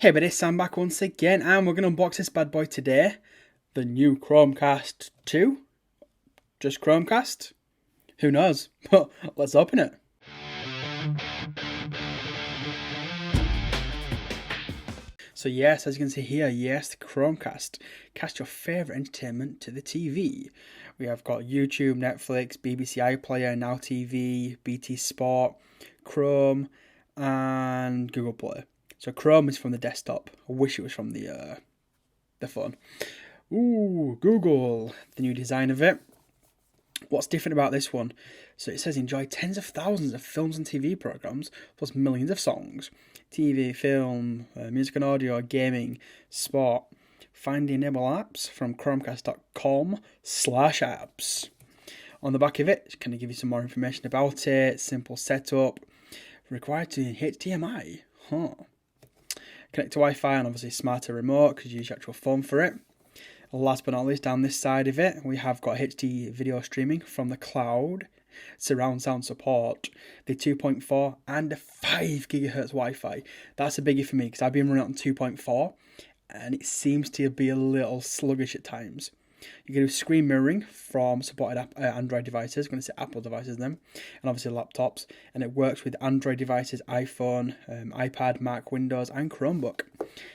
Hey buddy, Sam back once again, and we're going to unbox this bad boy today. The new Chromecast 2? Just Chromecast? Who knows? But let's open it. So yes, as you can see here, yes, the Chromecast. Cast your favourite entertainment to the TV. We have got YouTube, Netflix, BBC iPlayer, Now TV, BT Sport, Chrome, and Google Play. So Chrome is from the desktop. I wish it was from the phone. Ooh, Google, the new design of it. What's different about this one? So it says enjoy tens of thousands of films and TV programs, plus millions of songs. TV, film, music and audio, gaming, sport. Find the enable apps from chromecast.com/apps. On the back of it, it's going to give you some more information about it. Simple setup. Required to HDMI. Connect to Wi-Fi and obviously smarter remote because you use your actual phone for it. Last but not least, down this side of it, we have got HD video streaming from the cloud, surround sound support, the 2.4 and the 5 gigahertz Wi-Fi. That's a biggie for me because I've been running on 2.4 and it seems to be a little sluggish at times. You can do screen mirroring from supported Android devices. I'm going to say Apple devices then, and obviously laptops. And it works with Android devices, iPhone, iPad, Mac, Windows, and Chromebook.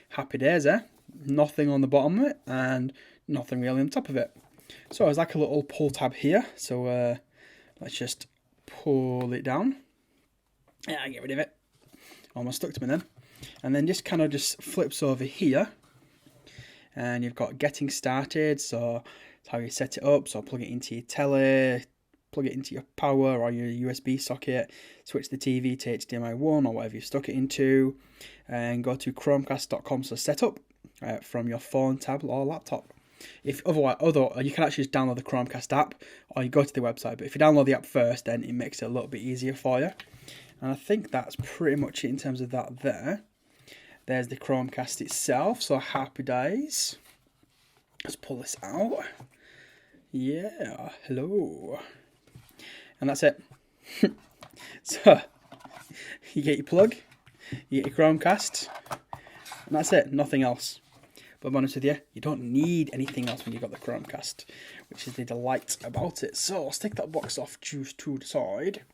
Happy days, eh? Nothing on the bottom of it, and nothing really on top of it. So there's like a little pull tab here. So let's just pull it down. Yeah, get rid of it. Almost stuck to me then. And then just kind of just flips over here. And you've got getting started, so it's how you set it up. So plug it into your telly, plug it into your power or your USB socket, switch the TV to HDMI 1 or whatever you've stuck it into, and go to chromecast.com to set up from your phone, tablet or laptop. If otherwise, you can actually just download the Chromecast app or you go to the website. But if you download the app first, then it makes it a little bit easier for you. And I think that's pretty much it in terms of that there. There's the Chromecast itself, so happy days. Let's pull this out. Yeah, hello. And that's it. So, you get your plug, you get your Chromecast, and that's it, nothing else. But I'm honest with you, you don't need anything else when you've got the Chromecast, which is the delight about it. So, let's take that box off, choose to the side.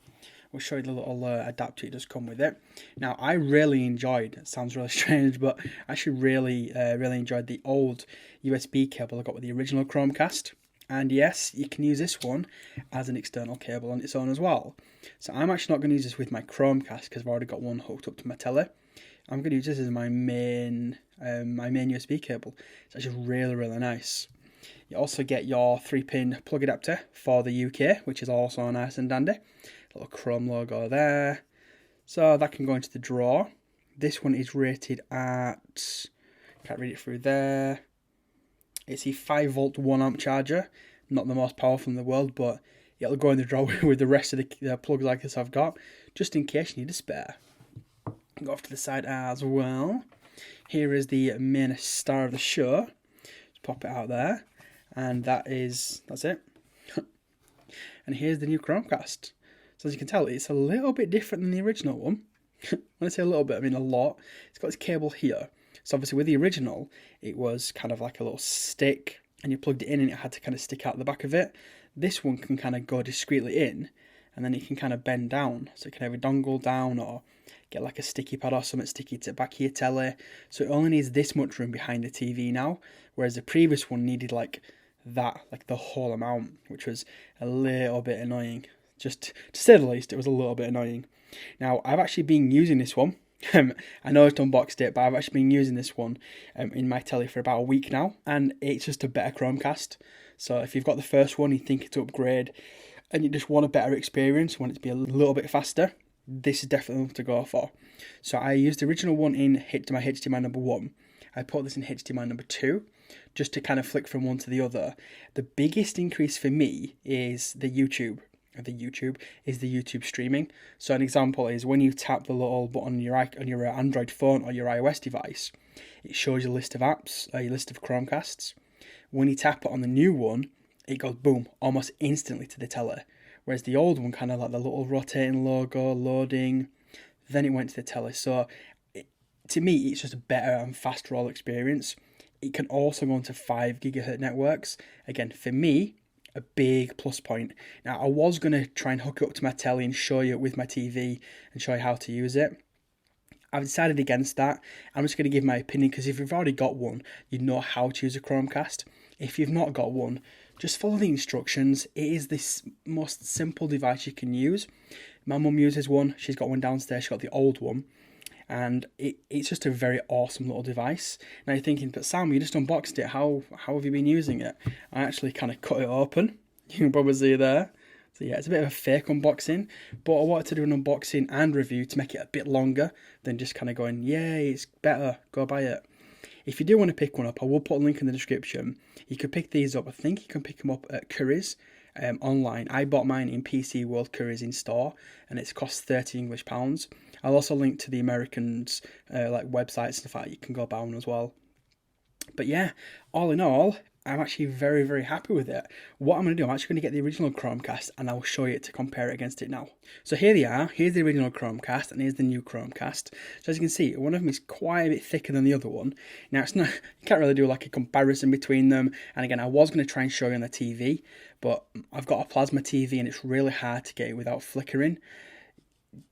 We'll show you the little adapter it does come with it. Now, I really enjoyed, it sounds really strange, but I actually really enjoyed the old USB cable I got with the original Chromecast. And yes, you can use this one as an external cable on its own as well. So I'm actually not going to use this with my Chromecast because I've already got one hooked up to my telly. I'm going to use this as my main USB cable. It's actually really nice. You also get your 3-pin plug adapter for the UK, which is also nice and dandy. Little Chrome logo there. So that can go into the drawer. This one is rated at, can't read it through there. It's a 5-volt 1-amp charger. Not the most powerful in the world, but it'll go in the drawer with the rest of the plugs like this I've got, just in case you need a spare. Go off to the side as well. Here is the main star of the show. Just pop it out there. And that's it. And here's the new Chromecast. So as you can tell, it's a little bit different than the original one. When I say a little bit, I mean a lot. It's got this cable here. So obviously with the original, it was kind of like a little stick, and you plugged it in and it had to kind of stick out the back of it. This one can kind of go discreetly in, and then it can kind of bend down. So it can have a dongle down or get like a sticky pad or something sticky to the back of your telly. So it only needs this much room behind the TV now, whereas the previous one needed like that, like the whole amount, which was a little bit annoying. Just to say the least, it was a little bit annoying. Now, I've actually been using this one. I know I've unboxed it, but I've actually been using this one in my telly for about a week now, and it's just a better Chromecast. So if you've got the first one, you think it's upgrade, and you just want a better experience, want it to be a little bit faster, this is definitely one to go for. So I used the original one in my HDMI number 1. I put this in HDMI number 2, just to kind of flick from one to the other. The biggest increase for me is the YouTube streaming. So an example is when you tap the little button on your Android phone or your iOS device, it shows you a list of apps, your list of Chromecasts. When you tap it on the new one, it goes boom, almost instantly to the telly. Whereas the old one kind of like the little rotating logo, loading, then it went to the telly. So to me, it's just a better and faster all experience. It can also go into 5 gigahertz networks. Again, for me, a big plus point. Now, I was going to try and hook it up to my telly and show you with my TV and show you how to use it. I've decided against that. I'm just going to give my opinion, because if you've already got one, you know how to use a Chromecast. If you've not got one, just follow the instructions. It is the most simple device you can use. My mum uses one. She's got one downstairs. She's got the old one. And it's just a very awesome little device. Now you're thinking, but Sam, you just unboxed it. How have you been using it? I actually kind of cut it open. You can probably see there. So yeah, it's a bit of a fake unboxing. But I wanted to do an unboxing and review to make it a bit longer than just kind of going, yay, it's better, go buy it. If you do want to pick one up, I will put a link in the description. You can pick these up. I think you can pick them up at Currys online. I bought mine in PC World Currys in store, and it's cost £30 English. I'll also link to the Americans like websites and stuff like that. You can go buy one as well. But yeah, all in all, I'm actually very, very happy with it. What I'm going to do, I'm actually going to get the original Chromecast and I'll show you to compare it against it now. So here they are. Here's the original Chromecast and here's the new Chromecast. So as you can see, one of them is quite a bit thicker than the other one. Now it's not, you can't really do like a comparison between them. And again, I was going to try and show you on the TV, but I've got a plasma TV and it's really hard to get it without flickering.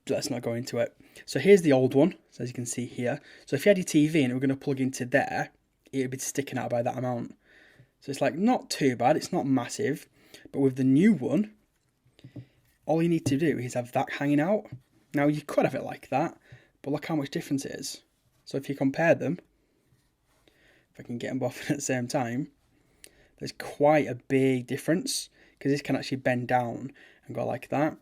Let's not go into it. So here's the old one, so as you can see here. So if you had your TV and we're going to plug into there, it would be sticking out by that amount. So it's like not too bad, it's not massive. But with the new one, all you need to do is have that hanging out. Now you could have it like that, but look how much difference it is. So if you compare them, if I can get them both at the same time, there's quite a big difference, because this can actually bend down and go like that.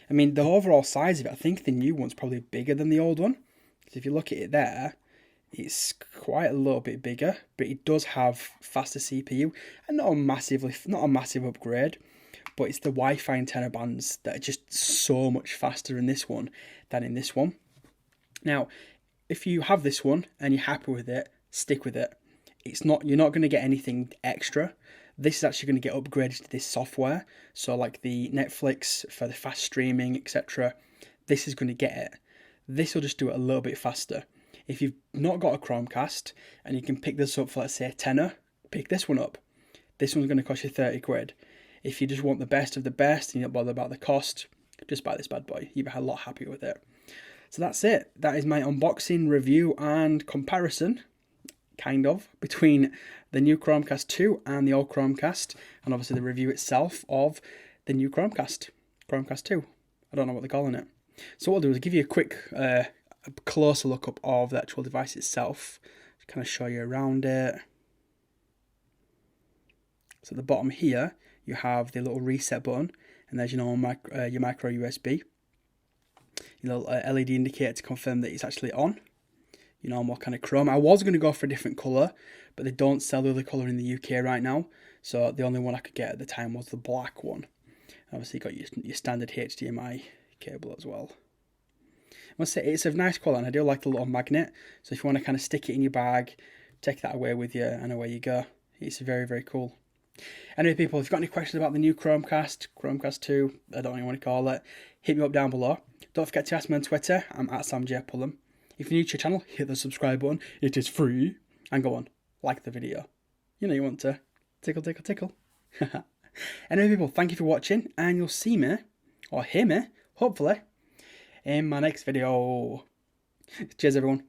I mean, the overall size of it, I think the new one's probably bigger than the old one. Because if you look at it there, it's quite a little bit bigger, but it does have faster CPU and not a massive upgrade. But it's the Wi-Fi antenna bands that are just so much faster in this one than in this one. Now, if you have this one and you're happy with it, stick with it. You're not going to get anything extra. This is actually going to get upgraded to this software. So like the Netflix for the fast streaming, etc. This is going to get it. This will just do it a little bit faster. If you've not got a Chromecast and you can pick this up for, let's say, a tenner, pick this one up. This one's going to cost you 30 quid. If you just want the best of the best and you're not bothered about the cost, just buy this bad boy. You'll be a lot happier with it. So that's it. That is my unboxing, review and comparison, kind of, between the new Chromecast 2 and the old Chromecast, and obviously the review itself of the new Chromecast 2. I don't know what they're calling it. So what I'll do is give you a quick a closer look up of the actual device itself, to kind of show you around it. So at the bottom here, you have the little reset button, and there's your micro USB. Your little LED indicator to confirm that it's actually on. Your normal kind of chrome. I was going to go for a different colour, but they don't sell the other colour in the UK right now. So the only one I could get at the time was the black one. Obviously you got your standard HDMI cable as well. I must say it's of nice quality, and I do like the little magnet. So if you want to kind of stick it in your bag, take that away with you, and away you go. It's very, very cool. Anyway, people, if you've got any questions about the new Chromecast 2, I don't know what you want to call it, hit me up down below. Don't forget to ask me on Twitter. I'm at samjpullen. If you're new to your channel, hit the subscribe button. It is free. And go on, like the video. You know you want to. Tickle, tickle, tickle. Anyway, people, thank you for watching, and you'll see me, or hear me, hopefully, in my next video. Cheers, everyone.